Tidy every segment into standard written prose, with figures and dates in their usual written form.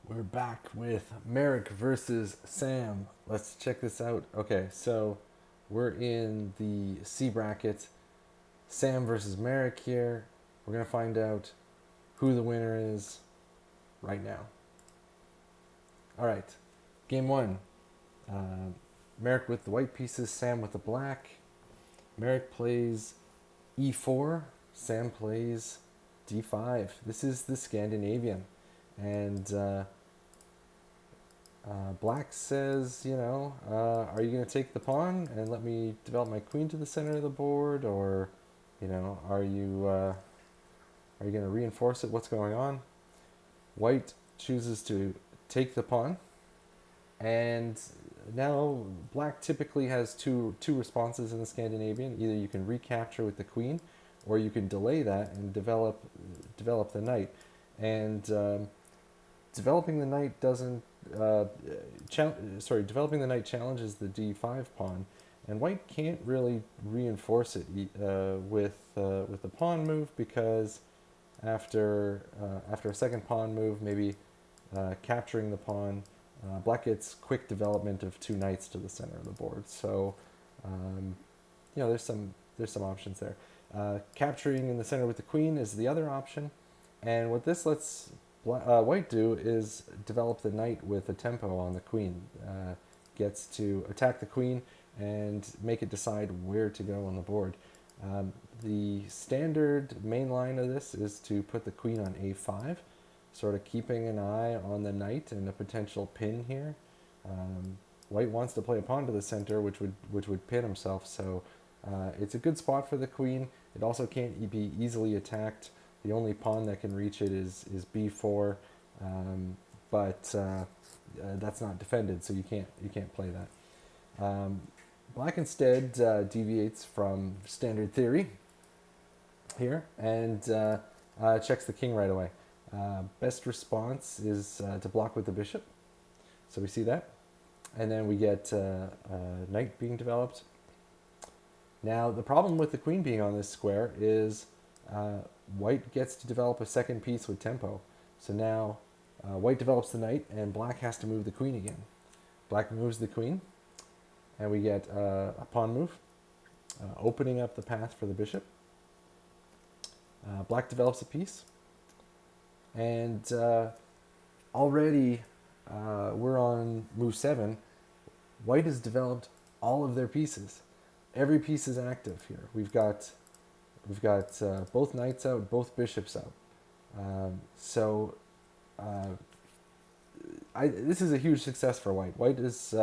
We're back with Merrick versus Sam. Let's check this out. Okay, so we're in the C bracket. Sam versus Merrick here. We're going to find out who the winner is right now. All right, game one. Uh, Merrick with the white pieces, Sam with the black. Merrick plays e4, Sam plays d5. This is the Scandinavian. And Black says, are you going to take the pawn and let me develop my queen to the center of the board, or, are you going to reinforce it? What's going on? White chooses to take the pawn, and now Black typically has two responses in the Scandinavian. Either you can recapture with the queen, or you can delay that and develop the knight. And developing the knight doesn't developing the knight challenges the d5 pawn, and white can't really reinforce it with the pawn move, because after a second pawn move, maybe capturing the pawn, black gets quick development of two knights to the center of the board. So there's some options there. Capturing in the center with the queen is the other option, and what this lets white do is develop the knight with a tempo on the queen. Gets to attack the queen and make it decide where to go on the board. The standard main line of this is to put the queen on a5, sort of keeping an eye on the knight and a potential pin here. White wants to play a pawn to the center, which would pin himself, so it's a good spot for the queen. It also can't be easily attacked. The only pawn that can reach it is b4, but that's not defended, so you can't play that. Black instead deviates from standard theory here and checks the king right away. Best response is to block with the bishop, so we see that, and then we get knight being developed. Now the problem with the queen being on this square is white gets to develop a second piece with tempo. So now white develops the knight, and black has to move the queen again. Black moves the queen, and we get a pawn move, opening up the path for the bishop. Black develops a piece, and already we're on move 7. White has developed all of their pieces. Every piece is active here. We've got both knights out, both bishops out. This is a huge success for white. White has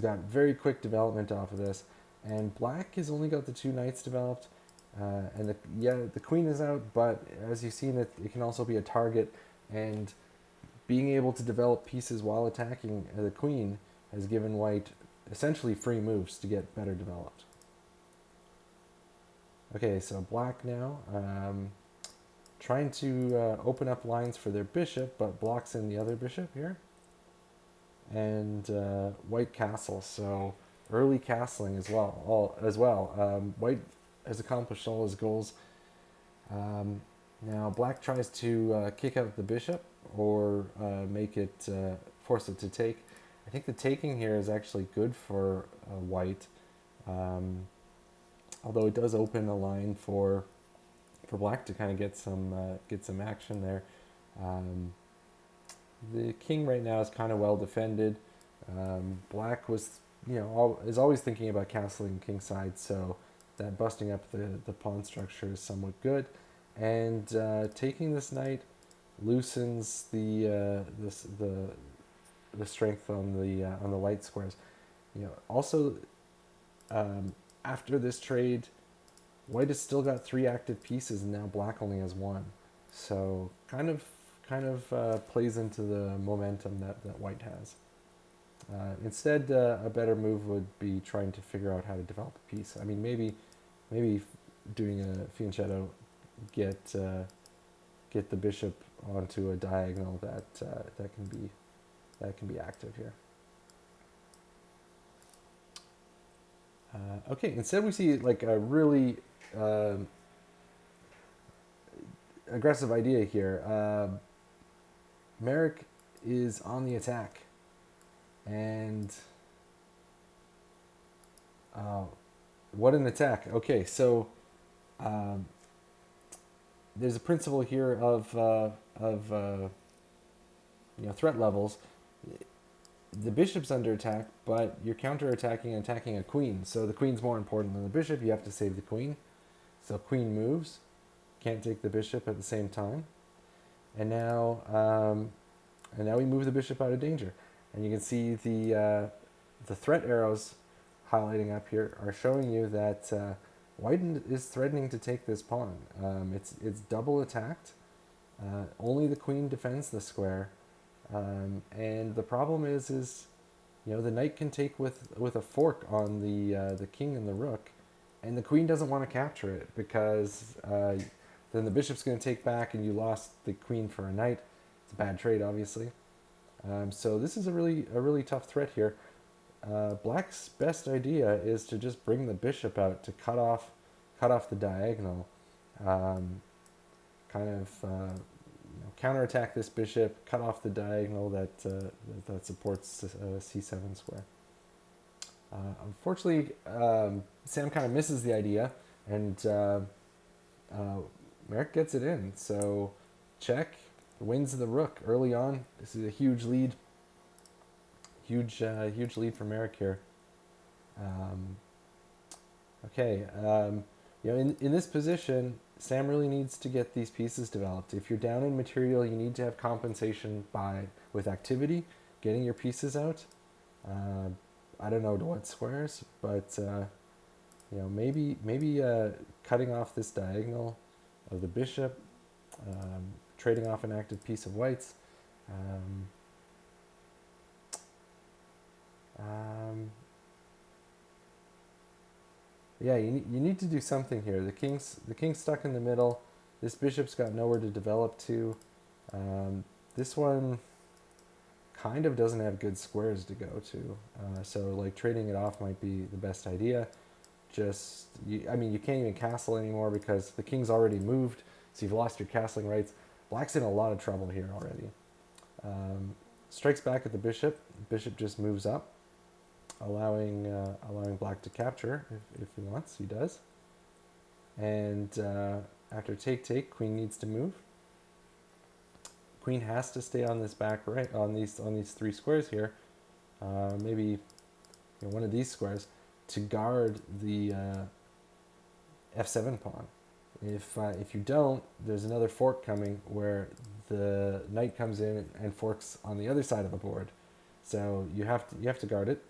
got very quick development off of this, and black has only got the two knights developed. And the queen is out, but as you've seen, it can also be a target, and being able to develop pieces while attacking the queen has given white essentially free moves to get better developed. Okay, so black now trying to open up lines for their bishop, but blocks in the other bishop here. And white castle, so early castling as well. White has accomplished all his goals. Now black tries to kick out the bishop, or force it to take. I think the taking here is actually good for white, although it does open a line for black to kind of get some action there. The king right now is kind of well defended. Black is always thinking about castling kingside, so that busting up the pawn structure is somewhat good. And taking this knight loosens the strength on the light squares. Also, after this trade, white has still got 3 active pieces, and now black only has 1. So kind of plays into the momentum that white has. Instead, a better move would be trying to figure out how to develop a piece. I mean, maybe doing a fianchetto, get the bishop onto a diagonal that can be active here. Okay, instead we see like a really aggressive idea here. Merrick is on the attack. And what an attack. Okay, so um, there's a principle here of threat levels. The bishop's under attack, but you're counterattacking and attacking a queen. So the queen's more important than the bishop. You have to save the queen. So queen moves. Can't take the bishop at the same time. And now we move the bishop out of danger. And you can see the threat arrows highlighting up here are showing you that white is threatening to take this pawn. It's double attacked. Only the queen defends the square. And the problem is the knight can take with a fork on the king and the rook, and the queen doesn't want to capture it because then the bishop's going to take back, and you lost the queen for a knight. It's a bad trade, obviously. So this is a really tough threat here. Black's best idea is to just bring the bishop out to cut off the diagonal, counterattack this bishop, cut off the diagonal that supports c7 square. Unfortunately, Sam kind of misses the idea, and Merrick gets it in. So check, wins the rook early on. This is a huge lead. Huge lead for Merrick here. In this position, Sam really needs to get these pieces developed. If you're down in material, you need to have compensation with activity, getting your pieces out. I don't know to what squares, but maybe cutting off this diagonal of the bishop, trading off an active piece of white's. You need to do something here. The king's stuck in the middle. This bishop's got nowhere to develop to. This one kind of doesn't have good squares to go to. So trading it off might be the best idea. You can't even castle anymore because the king's already moved. So you've lost your castling rights. Black's in a lot of trouble here already. Strikes back at the bishop. Bishop just moves up, allowing Black to capture if he wants. He does. And after take, queen needs to move. Queen has to stay on this back right on these three squares here. Maybe one of these squares to guard the f7 pawn. If you don't, there's another fork coming where the knight comes in and forks on the other side of the board. So you have to guard it.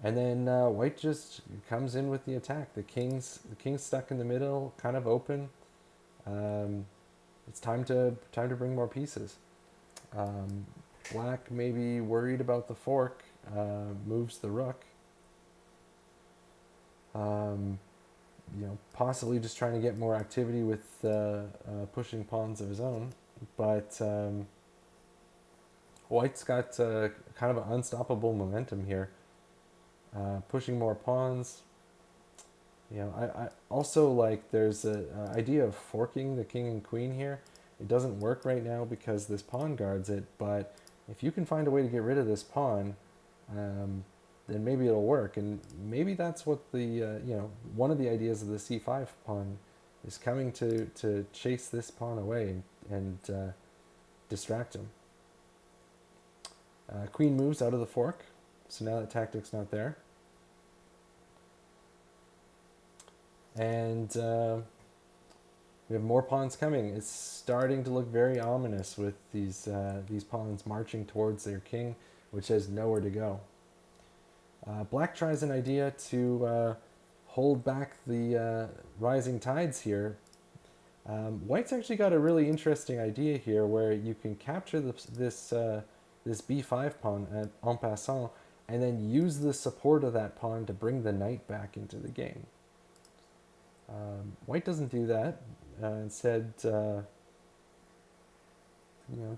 And then white just comes in with the attack. The king's stuck in the middle, kind of open. It's time to bring more pieces. Black maybe worried about the fork, moves the rook. Possibly just trying to get more activity with pushing pawns of his own. But white's got kind of an unstoppable momentum here. Pushing more pawns. I also there's an idea of forking the king and queen here. It doesn't work right now because this pawn guards it, but if you can find a way to get rid of this pawn, then maybe it'll work. And maybe that's what one of the ideas of the c5 pawn is coming to chase this pawn away and distract him. Queen moves out of the fork. So now that tactic's not there. And we have more pawns coming. It's starting to look very ominous with these pawns marching towards their king, which has nowhere to go. Black tries an idea to hold back the rising tides here. White's actually got a really interesting idea here where you can capture this b5 pawn en passant, and then use the support of that pawn to bring the knight back into the game. White doesn't do that. Instead,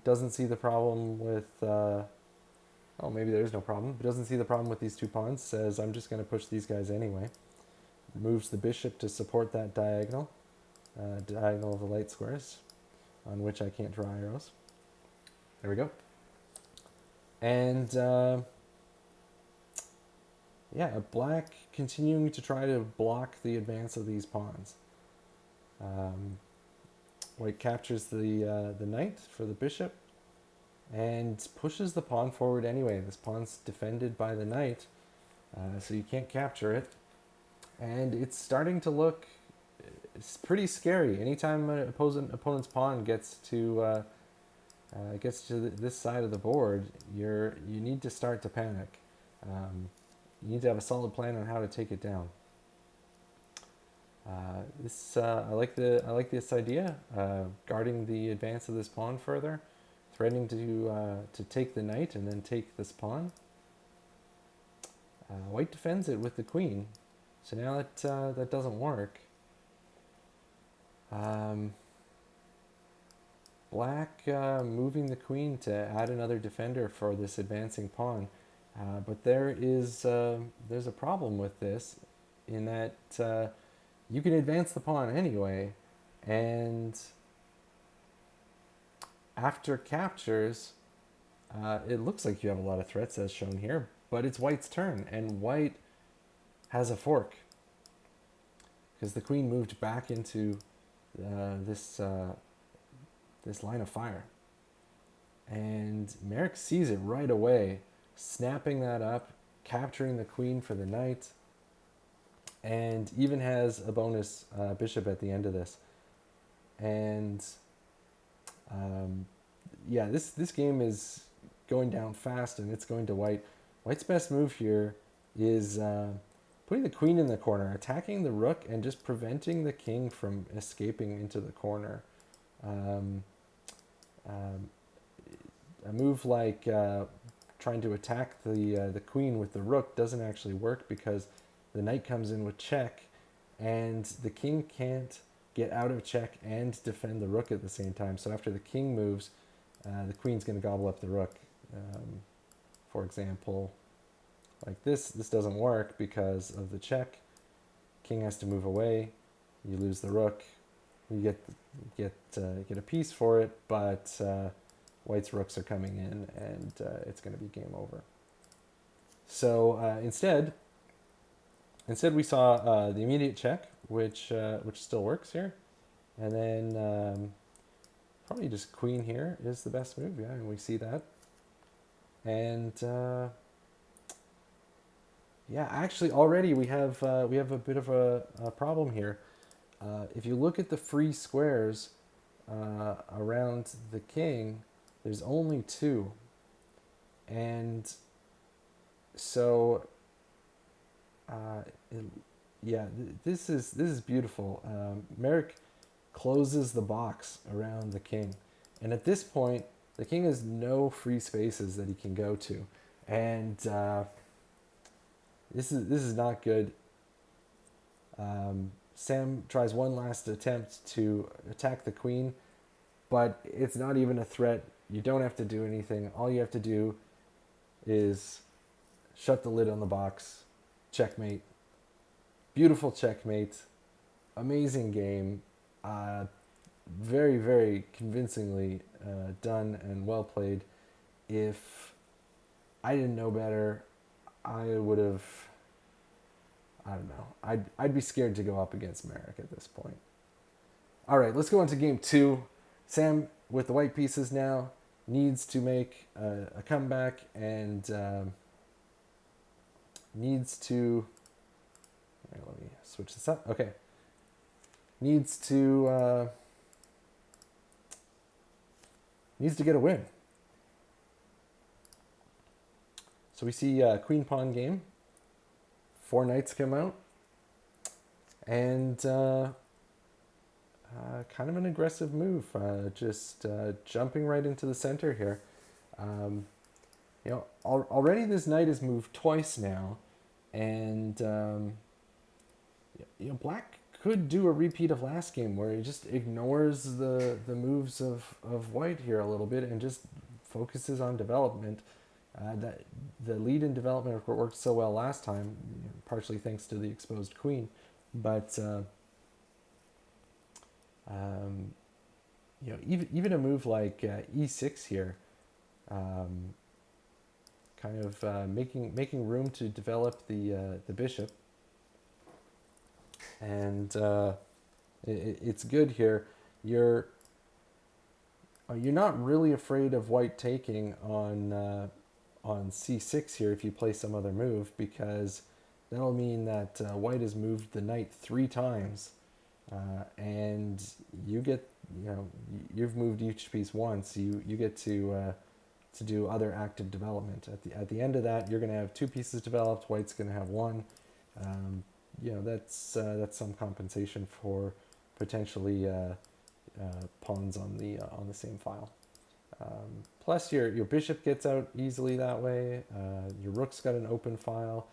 doesn't see the problem with... maybe there's no problem. But doesn't see the problem with these two pawns. Says, I'm just going to push these guys anyway. Moves the bishop to support that diagonal. Diagonal of the light squares, on which I can't draw arrows. There we go. And yeah, black continuing to try to block the advance of these pawns. White captures the knight for the bishop and pushes the pawn forward anyway. This pawn's defended by the knight, so you can't capture it. And it's starting to look pretty scary. Anytime an opponent's pawn gets to this side of the board, you need to start to panic. You need to have a solid plan on how to take it down. I like this idea. Guarding the advance of this pawn further, threatening to take the knight and then take this pawn. White defends it with the queen, so now that doesn't work. Black moving the queen to add another defender for this advancing pawn, but there's a problem with this, in that you can advance the pawn anyway, and after captures, it looks like you have a lot of threats as shown here, but it's white's turn, and white has a fork because the queen moved back into this line of fire. And Merrick sees it right away, snapping that up, capturing the queen for the knight, and even has a bonus bishop at the end of this. And yeah, this game is going down fast, and it's going to white. White's best move here is putting the queen in the corner, attacking the rook, and just preventing the king from escaping into the corner. A move like trying to attack the queen with the rook doesn't actually work, because the knight comes in with check, and the king can't get out of check and defend the rook at the same time. So after the king moves, the queen's going to gobble up the rook. For example, like this doesn't work because of the check. King has to move away. You lose the rook. You get a piece for it, but white's rooks are coming in, and it's going to be game over. So instead we saw the immediate check, which still works here, and then probably just queen here is the best move. Yeah, and we see that. And yeah, actually already we have a bit of a problem here. If you look at the free squares around the king, there's only 2, and so this is beautiful. Merrick closes the box around the king, and at this point, the king has no free spaces that he can go to, and this is not good. Sam tries one last attempt to attack the queen, but it's not even a threat. You don't have to do anything. All you have to do is shut the lid on the box. Checkmate. Beautiful checkmate. Amazing game. Very, very convincingly done and well played. If I didn't know better, I would have... I don't know. I'd be scared to go up against Merrick at this point. All right, let's go on to game 2. Sam, with the white pieces now, needs to make a comeback, and needs to... Right, let me switch this up. Okay. Needs to get a win. So we see queen pawn game. 4 knights come out, and kind of an aggressive move, just jumping right into the center here. Already this knight has moved twice now, and black could do a repeat of last game where he just ignores the moves of white here a little bit and just focuses on development. That the lead in development worked so well last time, partially thanks to the exposed queen, but even a move like e6 here um, kind of making room to develop the bishop, and it's good here. You're you're not really afraid of white taking on c6 here if you play some other move, because that'll mean that white has moved the knight 3 times, and you get, you've moved each piece once. You get to do other active development. At the end of that, you're going to have 2 pieces developed. White's going to have 1. Um, that's some compensation for potentially pawns on the same file. Plus, your bishop gets out easily that way. Your rook's got an open file.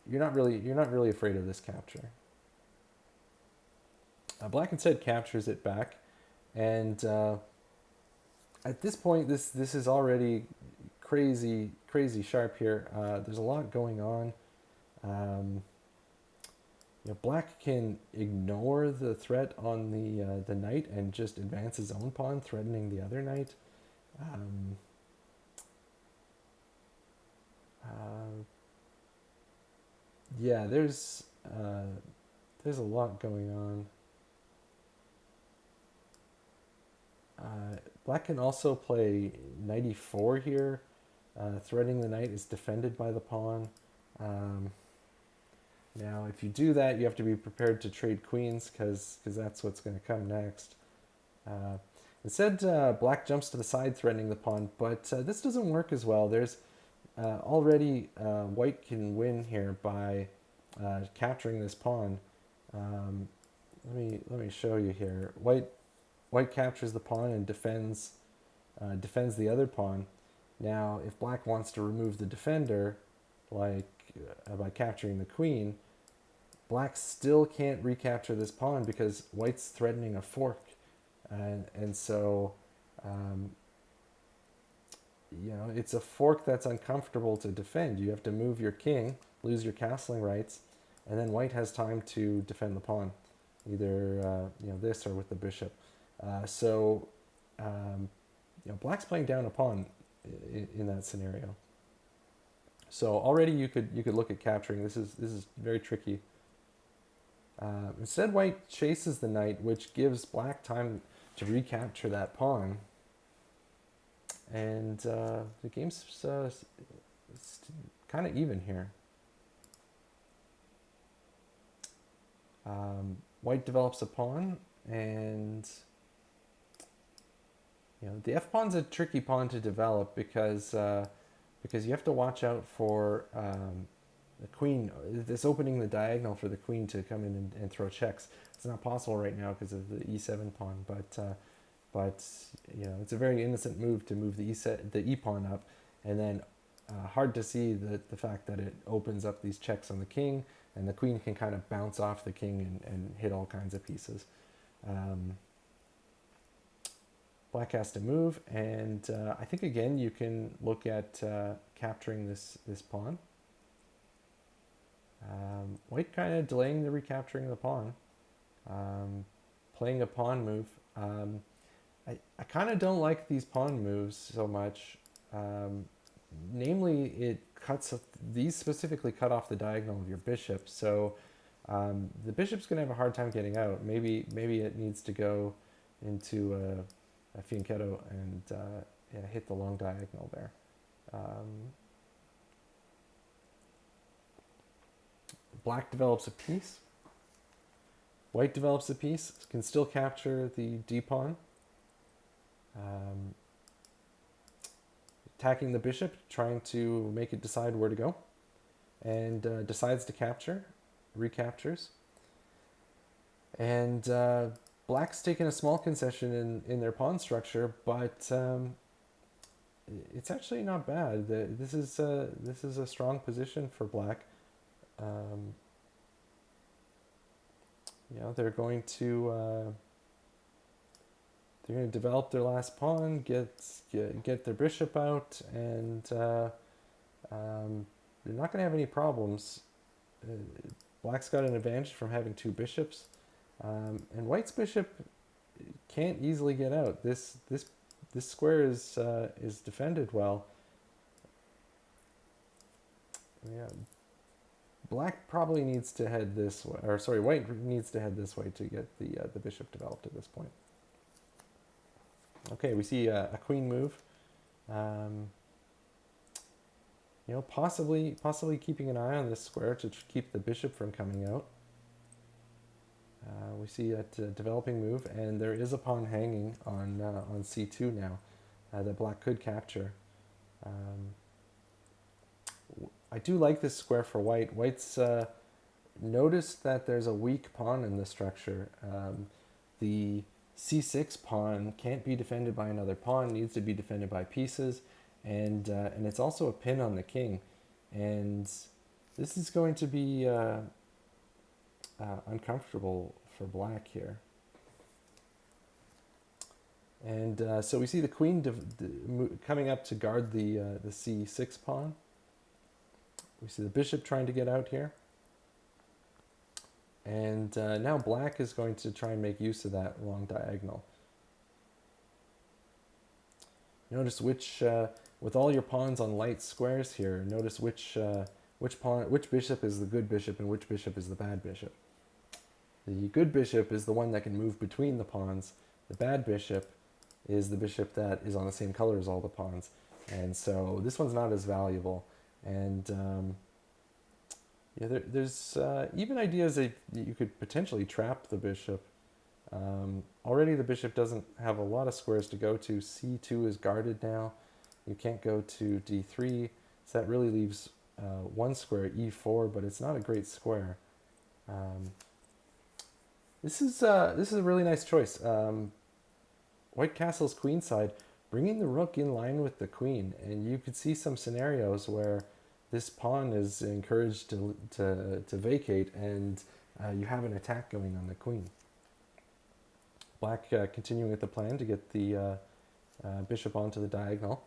You're not really afraid of this capture. Black instead captures it back, and at this point, this is already crazy sharp here. There's a lot going on. Black can ignore the threat on the knight and just advance his own pawn, threatening the other knight. Yeah, there's a lot going on. Black can also play knight e4 here. Threatening the knight is defended by the pawn. Now, if you do that, you have to be prepared to trade queens, because that's what's going to come next. Instead, black jumps to the side, threatening the pawn, but this doesn't work as well. There's already white can win here by capturing this pawn. Let me show you here. White captures the pawn and defends the other pawn. Now, if black wants to remove the defender, like by capturing the queen, black still can't recapture this pawn because white's threatening a fork, and so it's a fork that's uncomfortable to defend. You have to move your king, lose your castling rights, and then white has time to defend the pawn, either this or with the bishop. Black's playing down a pawn in that scenario. So already you could look at capturing. This is very tricky. Instead, white chases the knight, which gives black time to recapture that pawn. And the game's kind of even here. White develops a pawn, and the f-pawn's a tricky pawn to develop because you have to watch out for the queen. This opening the diagonal for the queen to come in and throw checks. It's not possible right now because of the e7 pawn, but it's a very innocent move to move the e pawn up, and then hard to see the fact that it opens up these checks on the king, and the queen can kind of bounce off the king and hit all kinds of pieces. Black has to move, and I think again you can look at capturing this pawn. White kind of delaying the recapturing of the pawn, playing a pawn move. I kind of don't like these pawn moves so much. Namely, it these specifically cut off the diagonal of your bishop, so the bishop's going to have a hard time getting out. Maybe it needs to go into a fianchetto and hit the long diagonal there. Black develops a piece. White develops a piece, can still capture the d-pawn. Attacking the bishop, trying to make it decide where to go, and decides to capture, recaptures. And black's taken a small concession in their pawn structure, but it's actually not bad. This is a strong position for black. They're going to develop their last pawn, get their bishop out, and they're not going to have any problems. Black's got an advantage from having 2 bishops, and white's bishop can't easily get out. This this square is defended well. Yeah, black probably needs to head this way, or sorry, white needs to head this way to get the bishop developed at this point. Okay, we see a queen move. You know, possibly keeping an eye on this square to keep the bishop from coming out. We see a developing move, and there is a pawn hanging on c2 now that black could capture. I do like this square for white. White's noticed that there's a weak pawn in the structure. The c6 pawn can't be defended by another pawn, needs to be defended by pieces, and it's also a pin on the king. And this is going to be uncomfortable for black here. And so we see the queen coming up to guard the c6 pawn. We see the bishop trying to get out here. And now black is going to try and make use of that long diagonal. Notice which, with all your pawns on light squares here, notice which bishop is the good bishop and which bishop is the bad bishop. The good bishop is the one that can move between the pawns. The bad bishop is the bishop that is on the same color as all the pawns. And so this one's not as valuable. And yeah, there's even ideas that you could potentially trap the bishop. Already the bishop doesn't have a lot of squares to go to. c2 is guarded now. You can't go to d3, so that really leaves one square, e4, but it's not a great square. This is a really nice choice. White castle's queenside, bringing the rook in line with the queen, and you could see some scenarios where this pawn is encouraged to vacate, and you have an attack going on the queen. Black continuing with the plan to get the bishop onto the diagonal.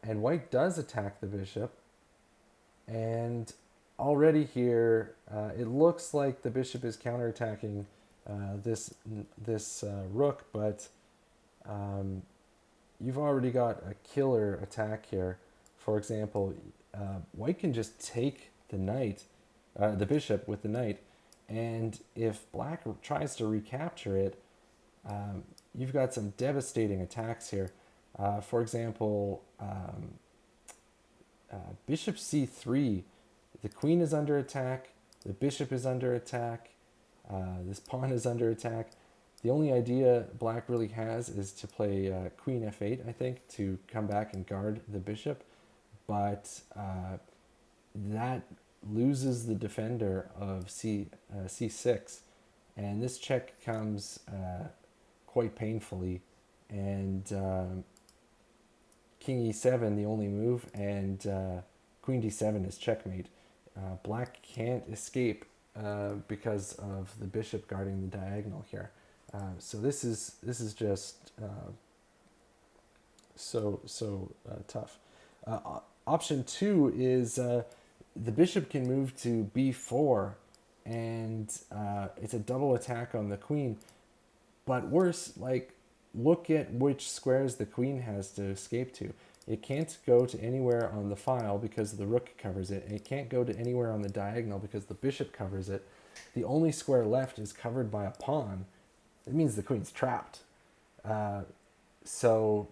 And white does attack the bishop. And already here, it looks like the bishop is counterattacking this rook, but you've already got a killer attack here. For example, white can just take the bishop with the knight, and if black tries to recapture it, you've got some devastating attacks here. For example, bishop c3, the queen is under attack, the bishop is under attack, this pawn is under attack. The only idea black really has is to play queen f8, I think, to come back and guard the bishop. But that loses the defender of c6, and this check comes quite painfully. And king e7, the only move, and queen d7 is checkmate. Black can't escape because of the bishop guarding the diagonal here. So this is just so tough. Option 2 is the bishop can move to b4, and it's a double attack on the queen. But worse, like, look at which squares the queen has to escape to. It can't go to anywhere on the file because the rook covers it, and it can't go to anywhere on the diagonal because the bishop covers it. The only square left is covered by a pawn. It means the queen's trapped. So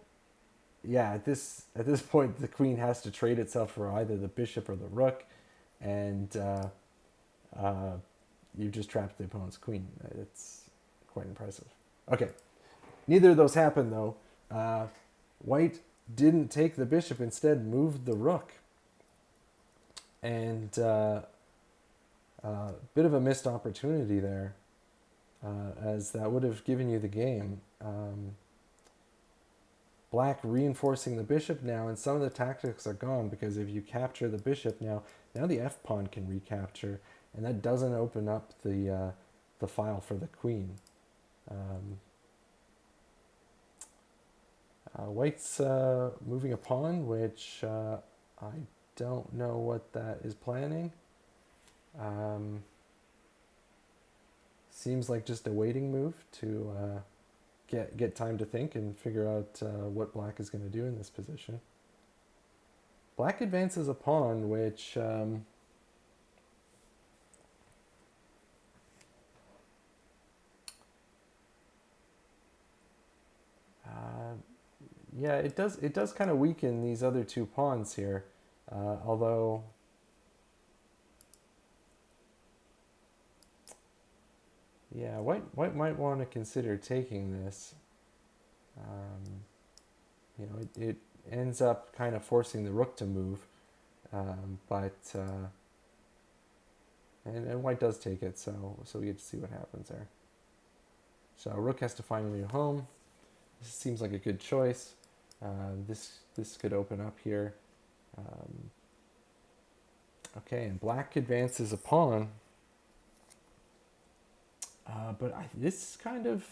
yeah, at this point, the queen has to trade itself for either the bishop or the rook, and you just trapped the opponent's queen. It's quite impressive. Okay, neither of those happened though. White didn't take the bishop, instead moved the rook, and bit of a missed opportunity there, as that would have given you the game. Black reinforcing the bishop now, and some of the tactics are gone, because if you capture the bishop now the f-pawn can recapture, and that doesn't open up the file for the queen. White's moving a pawn, which I don't know what that is planning. Seems like just a waiting move to get time to think and figure out what black is going to do in this position. Black advances a pawn, which yeah, it does kind of weaken these other two pawns here, although. Yeah, white might want to consider taking this. You know, it ends up kind of forcing the rook to move, but and white does take it, so we get to see what happens there. So rook has to find a new home. This seems like a good choice. This could open up here. Okay, and black advances a pawn. But this kind of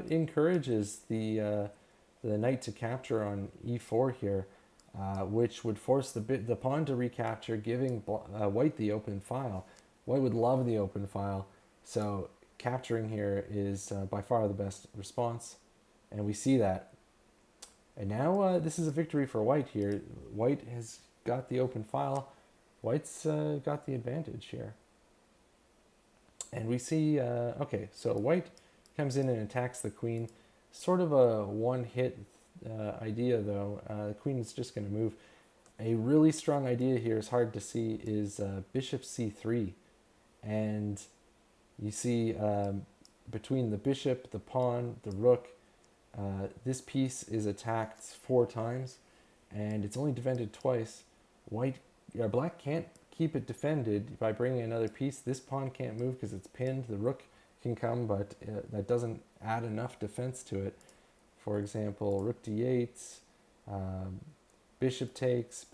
encourages the knight to capture on e4 here, which would force the pawn to recapture, giving white the open file. White would love the open file, so capturing here is by far the best response, and we see that. And now this is a victory for white here. White has got the open file. White's got the advantage here. And we see, okay, so white comes in and attacks the queen. Sort of a one-hit idea, though. The queen is just going to move. A really strong idea here is hard to see is bishop c3. And you see between the bishop, the pawn, the rook, this piece is attacked 4 times, and it's only defended twice. Black can't keep it defended by bringing another piece. This pawn can't move because it's pinned. The rook can come, but that doesn't add enough defense to it. For example, rook d8, bishop takes,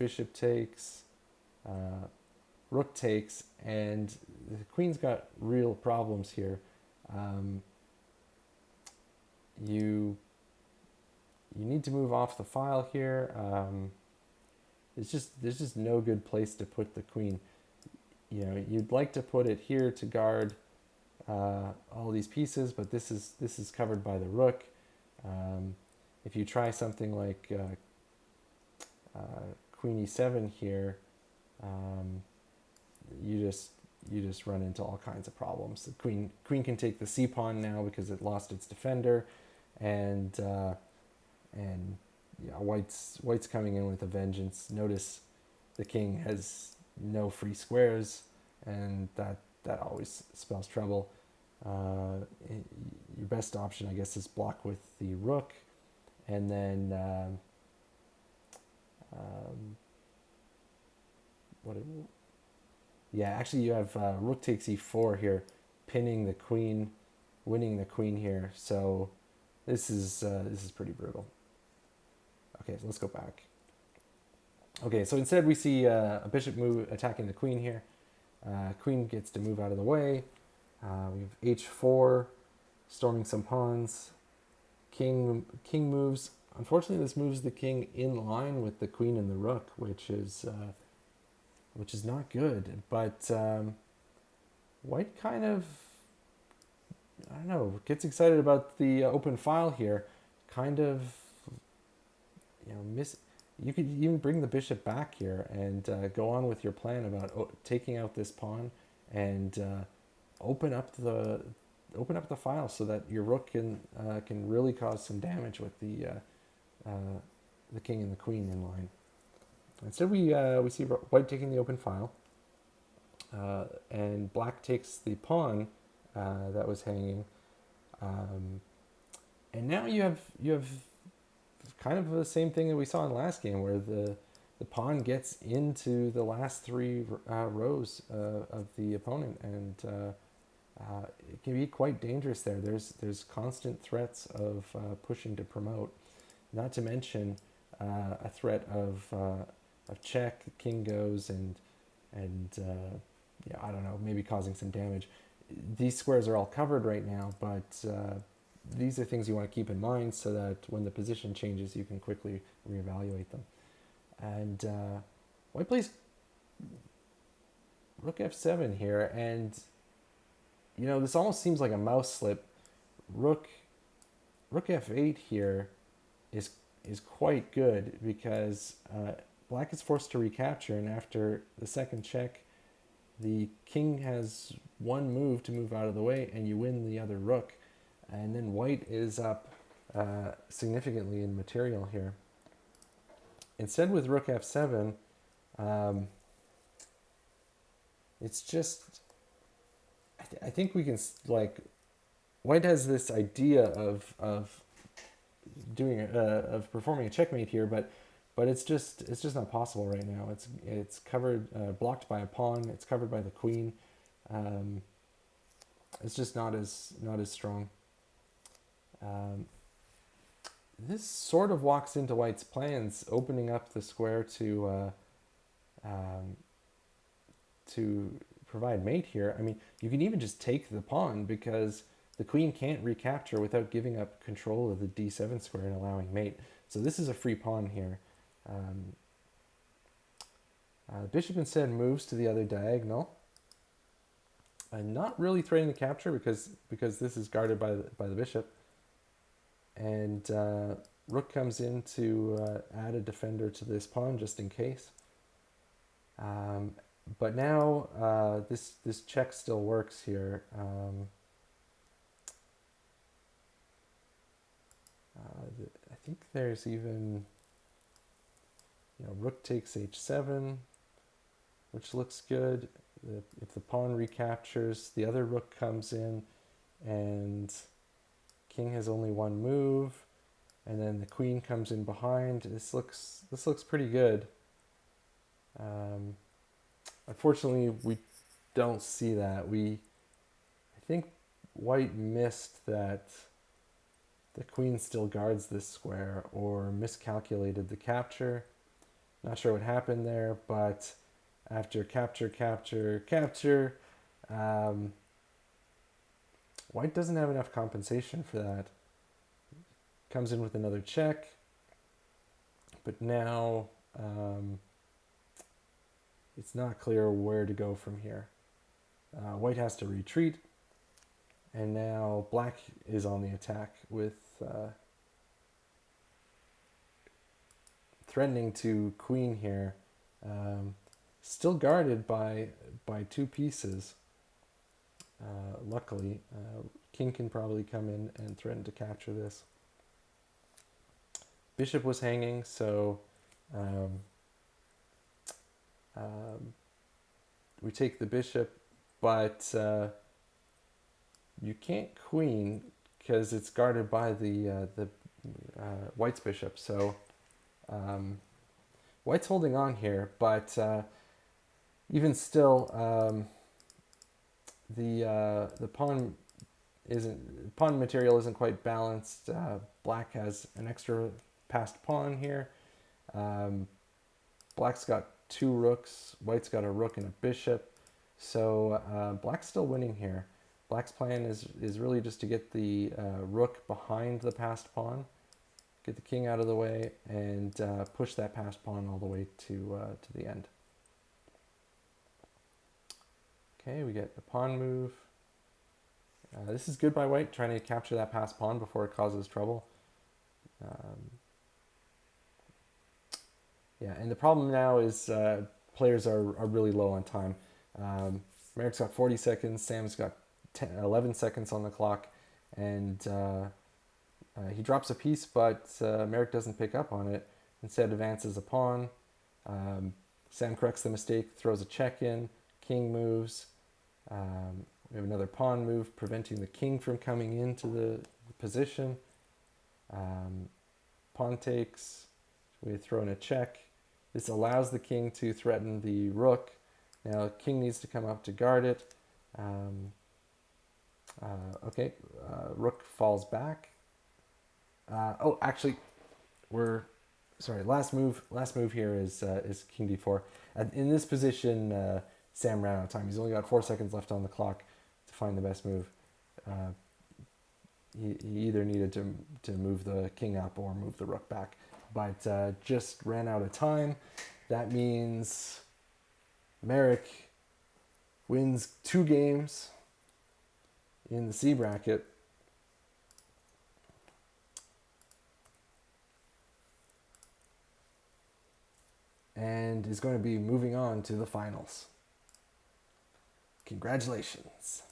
rook takes, and the queen's got real problems here. You need to move off the file here. There's just no good place to put the queen. You know, you'd like to put it here to guard all these pieces, but this is covered by the rook. If you try something like queen e7 here, you just run into all kinds of problems. The queen can take the c pawn now because it lost its defender, and yeah, white's coming in with a vengeance. Notice the king has no free squares, and that always spells trouble. Your best option, I guess, is block with the rook, and then actually you have rook takes e4 here, pinning the queen, winning the queen here. So this is pretty brutal. Okay, so let's go back. Okay, so instead we see a bishop move attacking the queen here. Queen gets to move out of the way. We have h4, storming some pawns. King moves. Unfortunately, this moves the king in line with the queen and the rook, which is not good. But white kind of, I don't know, gets excited about the open file here. Kind of, you know, you could even bring the bishop back here and go on with your plan about taking out this pawn and open up the file so that your rook can really cause some damage with the king and the queen in line. Instead, we see white taking the open file, and black takes the pawn that was hanging, and now you have kind of the same thing that we saw in the last game, where the pawn gets into the last 3 rows of the opponent, and it can be quite dangerous there. There's constant threats of pushing to promote, not to mention a threat of check, king goes, and yeah, I don't know, maybe causing some damage. These squares are all covered right now, but these are things you want to keep in mind so that when the position changes, you can quickly reevaluate them. And white plays rook f7 here, and you know, this almost seems like a mouse slip. Rook rook f8 here is is quite good because black is forced to recapture, and after the second check, the king has one move to move out of the way, and you win the other rook, and then white is up significantly in material here. Instead, with rook f7, it's just I think we can like white has this idea of doing of performing a checkmate here, but it's just not possible right now. It's covered, blocked by a pawn. It's covered by the queen. It's just not as strong. This sort of walks into white's plans, opening up the square to provide mate here. I mean, you can even just take the pawn because the queen can't recapture without giving up control of the d7 square and allowing mate. So this is a free pawn here. Bishop instead moves to the other diagonal. Not really threatening to capture because this is guarded by the bishop. And rook comes in to add a defender to this pawn just in case. But now this check still works here. I think there's even, rook takes h7, which looks good. If the pawn recaptures, the other rook comes in, and king has only one move, and then the queen comes in behind. This looks pretty good. Unfortunately, we don't see that. I think white missed that the queen still guards this square, or miscalculated the capture. Not sure what happened there, but after capture, white doesn't have enough compensation for that. Comes in with another check, but now it's not clear where to go from here. White has to retreat, and now black is on the attack with threatening to queen here. Still guarded by two pieces. Luckily, king can probably come in and threaten to capture this. Bishop was hanging, so we take the bishop, but you can't queen because it's guarded by the white's bishop. So white's holding on here, but even still, the pawn material isn't quite balanced. Black has an extra passed pawn here. Black's got two rooks. White's got a rook and a bishop. So black's still winning here. Black's plan is really just to get the rook behind the passed pawn, get the king out of the way, and push that passed pawn all the way to the end. Okay, we get the pawn move. This is good by white, trying to capture that passed pawn before it causes trouble. Yeah, and the problem now is players are really low on time. Merrick's got 40 seconds, Sam's got 11 seconds on the clock, and he drops a piece, but Merrick doesn't pick up on it. Instead advances a pawn. Sam corrects the mistake, throws a check in, king moves. We have another pawn move, preventing the king from coming into the position. Pawn takes, we throw in a check. This allows the king to threaten the rook. Now king needs to come up to guard it. Okay, rook falls back. Actually, last move here is king d4. In this position, Sam ran out of time. He's only got 4 seconds left on the clock to find the best move. He either needed to move the king up or move the rook back, but just ran out of time. That means Merrick wins 2 games in the C bracket. and is going to be moving on to the finals. Congratulations.